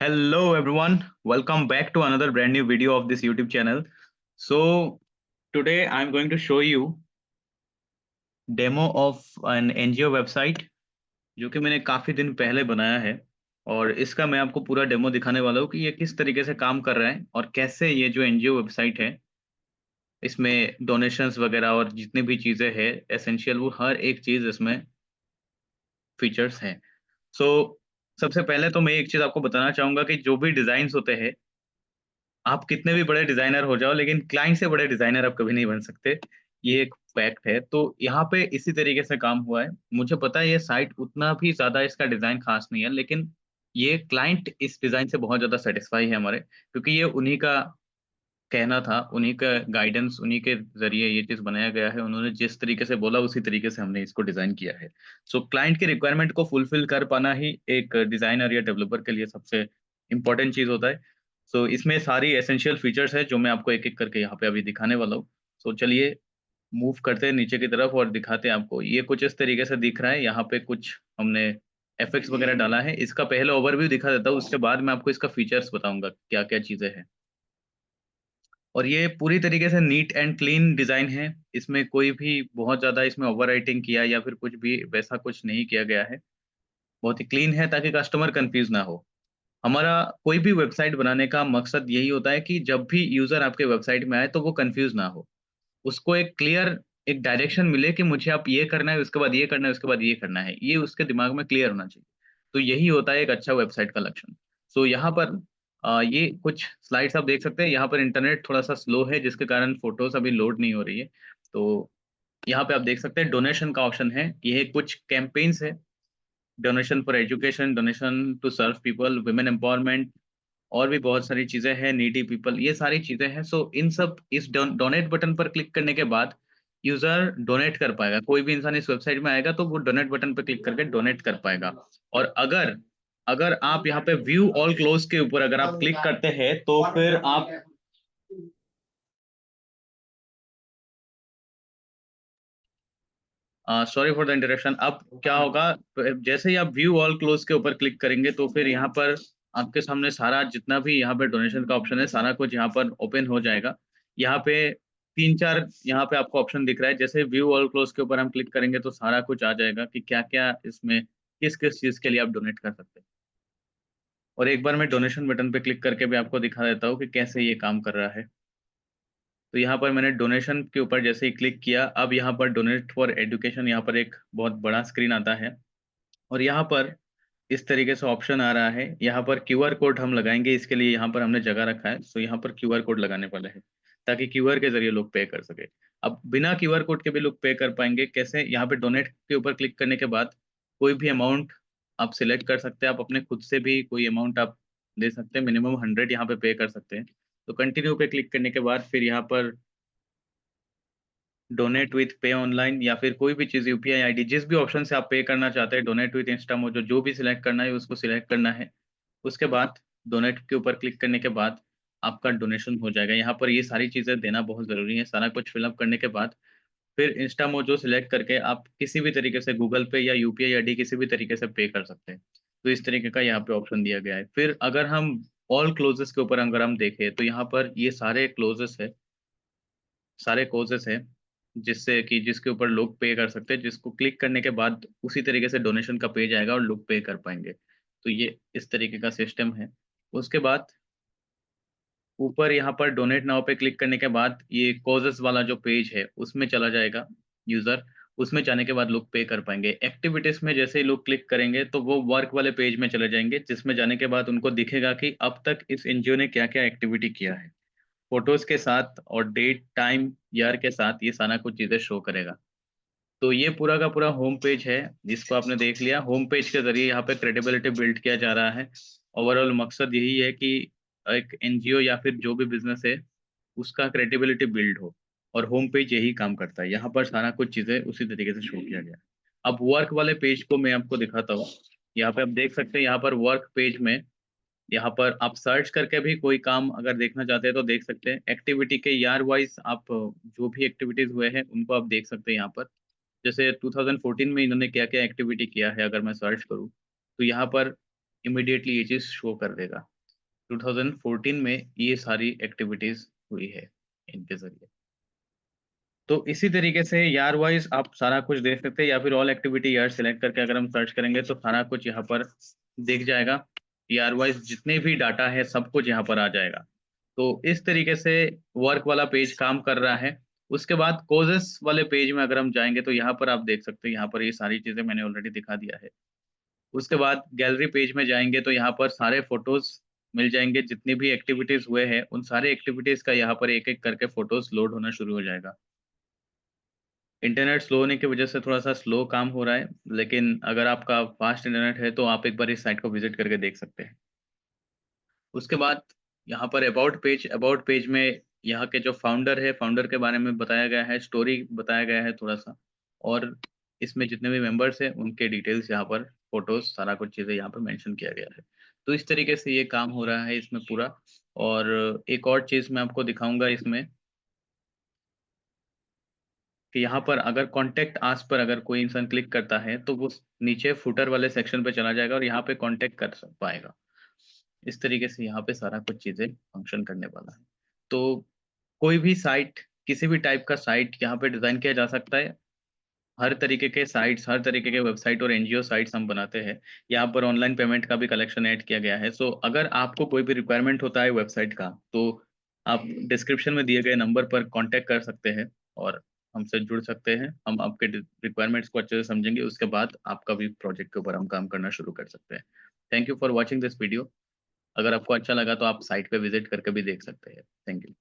Hello everyone, welcome back to another brand new video of this YouTube channel. So today I'm going to show you demo of an NGO website जो कि मैंने काफी दिन पहले बनाया है और इसका मैं आपको पूरा डेमो दिखाने वाला हूँ कि ये किस तरीके से काम कर रहा है और कैसे ये जो एनजीओ वेबसाइट है इसमें डोनेशंस वगैरह और जितनी भी चीजें हैं एसेंशियल वो हर एक चीज इसमें फीचर्स हैं। सो सबसे पहले तो मैं एक चीज आपको बताना चाहूंगा कि जो भी डिजाइन होते हैं आप कितने भी बड़े डिजाइनर हो जाओ लेकिन क्लाइंट से बड़े डिजाइनर आप कभी नहीं बन सकते। ये एक फैक्ट है। तो यहाँ पे इसी तरीके से काम हुआ है। मुझे पता है ये साइट उतना भी ज्यादा इसका डिजाइन खास नहीं है लेकिन ये क्लाइंट इस डिजाइन से बहुत ज्यादा सेटिस्फाई है हमारे, क्योंकि ये उन्हीं का कहना था, उन्हीं का गाइडेंस, उन्हीं के ज़रिए ये चीज़ बनाया गया है। उन्होंने जिस तरीके से बोला उसी तरीके से हमने इसको डिज़ाइन किया है। सो क्लाइंट की रिक्वायरमेंट को फुलफ़िल कर पाना ही एक डिज़ाइनर या डेवलपर के लिए सबसे इम्पोर्टेंट चीज़ होता है। सो इसमें सारी एसेंशियल फीचर्स हैं जो मैं आपको एक-एक करके यहाँ पे अभी दिखाने वाला हूँ। सो चलिए मूव करते हैं नीचे की तरफ और दिखाते हैं आपको। ये कुछ इस तरीके से दिख रहा है। यहाँ पे कुछ हमने इफ़ेक्ट्स वगैरह डाला है। इसका पहले ओवरव्यू दिखा देता हूँ, उसके बाद मैं आपको इसका फीचर्स बताऊँगा, क्या-क्या चीज़ें हैं। और ये पूरी तरीके से नीट एंड क्लीन डिज़ाइन है। इसमें कोई भी बहुत ज़्यादा इसमें ओवरराइटिंग किया या फिर कुछ भी वैसा कुछ नहीं किया गया है। बहुत ही क्लीन है ताकि कस्टमर कन्फ्यूज़ ना हो। हमारा कोई भी वेबसाइट बनाने का मकसद यही होता है कि जब भी यूज़र आपके वेबसाइट में आए तो वो कन्फ्यूज़ ना हो। उसको एक क्लियर एक डायरेक्शन मिले कि मुझे अब ये करना है, उसके बाद ये करना है, उसके बाद ये करना है। ये उसके दिमाग में क्लियर होना चाहिए। तो यही होता है एक अच्छा वेबसाइट का लक्षण। सो यहाँ पर ये कुछ स्लाइड्स आप देख सकते हैं। यहाँ पर इंटरनेट थोड़ा-सा स्लो है जिसके कारण फ़ोटोज़ अभी लोड नहीं हो रही है। तो यहाँ पे आप देख सकते हैं डोनेशन का ऑप्शन है। ये कुछ कैम्पेन्स है। Donation for education, donation to serve people, women empowerment और भी बहुत सारी चीज़ें हैं, नीडी पीपल, ये सारी चीज़ें हैं। सो इन सब इस डोनेट बटन पर क्लिक करने के बाद यूज़र डोनेट कर पाएगा। कोई भी इंसान इस वेबसाइट में आएगा तो वो डोनेट बटन पे क्लिक करके डोनेट कर पाएगा। और अगर अगर आप यहाँ पे व्यू ऑल क्लोज के ऊपर अगर आप क्लिक करते हैं तो फिर आप सॉरी फॉर द इंटरप्शन। अब क्या होगा, जैसे ही आप व्यू ऑल क्लोज के ऊपर क्लिक करेंगे तो फिर यहाँ पर आपके सामने सारा जितना भी यहाँ पे डोनेशन का ऑप्शन है सारा कुछ यहाँ पर ओपन हो जाएगा। यहाँ पे 3-4 यहाँ पे आपको ऑप्शन दिख रहा है। जैसे व्यू ऑल क्लोज के ऊपर हम क्लिक करेंगे तो सारा कुछ आ जाएगा कि क्या-क्या इसमें किस-किस चीज़ के लिए आप डोनेट कर सकते हैं। और एक बार मैं डोनेशन बटन पे क्लिक करके भी आपको दिखा देता हूँ कि कैसे ये काम कर रहा है। तो यहाँ पर मैंने डोनेशन के ऊपर जैसे ही क्लिक किया, अब यहाँ पर डोनेट फॉर एजुकेशन यहाँ पर एक बहुत बड़ा स्क्रीन आता है। और यहाँ पर इस तरीके से ऑप्शन आ रहा है। यहाँ पर क्यूआर कोड हम लगाएँगे, इसके लिए यहाँ पर हमने जगह रखा है। सो यहाँ पर क्यूआर कोड लगाने वाले हैं, ताकि क्यूआर के ज़रिए लोग पे कर सकें। अब बिना क्यूआर कोड के भी लोग पे कर पाएँगे, कैसे? यहाँ पे डोनेट के ऊपर क्लिक करने के बाद कोई भी अमाउंट आप सिलेक्ट कर सकते हैं। आप अपने खुद से भी कोई अमाउंट आप दे सकते हैं, मिनिमम 100 यहाँ पे कर सकते हैं। तो कंटिन्यू पे क्लिक करने के बाद फिर यहाँ पर डोनेट विथ पे ऑनलाइन या फिर कोई भी चीज़ यूपीआई आईडी जिस भी ऑप्शन से आप पे करना चाहते हैं, डोनेट विथ इंस्टामोजो जो भी सिलेक्ट करना है उसको सिलेक्ट करना है। उसके बाद डोनेट के ऊपर क्लिक करने के बाद आपका डोनेशन हो जाएगा। यहाँ पर ये सारी चीज़ें देना बहुत ज़रूरी है। सारा कुछ फिल अप करने के बाद फिर इंस्टामोजो सिलेक्ट करके आप किसी भी तरीके से गूगल पे या यूपीआई आईडी किसी भी तरीके से पे कर सकते हैं। तो इस तरीके का यहाँ पे ऑप्शन दिया गया है। फिर अगर हम ऑल क्लोजेस के ऊपर अगर हम देखें तो यहाँ पर ये सारे क्लोजेस है, सारे कोर्सेज़ हैं, जिससे कि जिसके ऊपर लोग पे कर सकते हैं, जिसको क्लिक करने के बाद उसी तरीके से डोनेशन का पेज आएगा और लोग पे कर पाएँगे। तो ये इस तरीके का सिस्टम है। उसके बाद ऊपर यहाँ पर डोनेट नाउ पे क्लिक करने के बाद ये कॉजेज़ वाला जो पेज है, उसमें चला जाएगा यूज़र। उसमें जाने के बाद लोग पे कर पाएँगे। एक्टिविटीज़ में जैसे ही लोग क्लिक करेंगे, तो वो वर्क वाले पेज में चले जाएँगे, जिसमें जाने के बाद उनको दिखेगा कि अब तक इस एनजीओ ने क्या-क्या एक्टिविटी किया है। फ़ोटोज़ के साथ और डेट, टाइम, ईयर के साथ ये सारा कुछ चीज़ें शो करेगा। तो ये पूरा का पूरा होम पेज है, जिसको आपने देख लिया। होम पेज के ज़रिए यहाँ पे क्रेडिबिलिटी बिल्ड किया जा रहा है। ओवरऑल मकसद यही है कि एक एनजीओ या फिर जो भी बिज़नेस है, उसका क्रेडिबिलिटी बिल्ड हो और होम पेज यही काम करता है। यहाँ पर सारा कुछ चीज़ें उसी तरीके से शो किया गया है। अब वर्क वाले पेज को मैं आपको दिखाता हूँ। यहाँ पे आप देख सकते हैं, यहाँ पर वर्क पेज में यहाँ पर आप सर्च करके भी कोई काम अगर देखना चाहते हैं तो देख सकते हैं। एक्टिविटी के ईयर वाइज़ आप जो भी एक्टिविटीज़ हुए हैं उनको आप देख सकते हैं यहाँ पर। जैसे 2014 में इन्होंने क्या-क्या एक्टिविटी किया है अगर मैं सर्च करूँ, तो यहाँ पर इमीडिएटली ये चीज़ शो कर देगा। 2014 में ये सारी एक्टिविटीज़ हुई है इनके ज़रिए। तो इसी तरीके से ईयर वाइज़ आप सारा कुछ देख सकते हैं या फिर ऑल एक्टिविटी ईयर सेलेक्ट करके अगर हम सर्च करेंगे तो सारा कुछ यहाँ पर दिख जाएगा। ईयर वाइज़ जितने भी डाटा है सब कुछ यहाँ पर आ जाएगा। तो इस तरीके से वर्क वाला पेज काम कर रहा है। उसके बाद कोर्सेज़ वाले पेज में अगर हम जाएँगे तो यहाँ पर आप देख सकते हैं, यहाँ पर ये सारी चीज़ें मैंने ऑलरेडी दिखा दिया है। उसके बाद गैलरी पेज में जाएँगे तो यहाँ पर सारे फ़ोटोज़ मिल जाएँगे, जितनी भी एक्टिविटीज़ हुए हैं, उन सारे एक्टिविटीज़ का यहाँ पर एक-एक करके फ़ोटोज़ लोड होना शुरू हो जाएगा। इंटरनेट स्लो होने की वजह से थोड़ा-सा स्लो काम हो रहा है, लेकिन अगर आपका फ़ास्ट इंटरनेट है, तो आप एक बार इस साइट को विज़िट करके देख सकते हैं। उसके बाद यहाँ पर अबाउट पेज में यहाँ के जो फाउंडर है, फाउंडर के बारे में बताया गया है, स्टोरी बताया गया है थोड़ा-सा और इसमें जितने भी मेंबर्स हैं, उनके डिटेल्स यहाँ पर फ़ोटोज़ सारा कुछ चीज़ें यहाँ पे मेंशन किया गया है। तो इस तरीके से ये काम हो रहा है इसमें पूरा और एक और चीज़ मैं आपको दिखाऊँगा इसमें कि यहाँ पर अगर कॉन्टैक्ट अस पर अगर कोई इंसान क्लिक करता है, तो वो नीचे फुटर वाले सेक्शन पे चला जाएगा और यहाँ पे कॉन्टैक्ट कर स पाएगा। इस तरीके से यहाँ पे सारा कुछ चीज़ें फंक्शन करने वाला है। तो कोई भी साइट, किसी भी टाइप का साइट यहाँ पे डिज़ाइन किया जा सकता है। हर तरीके के साइट्स, हर तरीके के वेबसाइट और एनजीओ साइट्स हम बनाते हैं। यहाँ पर ऑनलाइन पेमेंट का भी कलेक्शन ऐड किया गया है। सो अगर आपको कोई भी रिक्वायरमेंट होता है वेबसाइट का, तो आप डिस्क्रिप्शन में दिए गए नंबर पर कॉन्टैक्ट कर सकते हैं और हमसे जुड़ सकते हैं। हम आपके रिक्वायरमेंट्स को अच्छे से समझेंगे, उसके बाद आपका भी प्रोजेक्ट के ऊपर हम काम करना शुरू कर सकते हैं। Thank you for watching this video. अगर आपको अच्छा लगा तो आप साइट पे विज़िट करके भी देख सकते हैं। Thank you.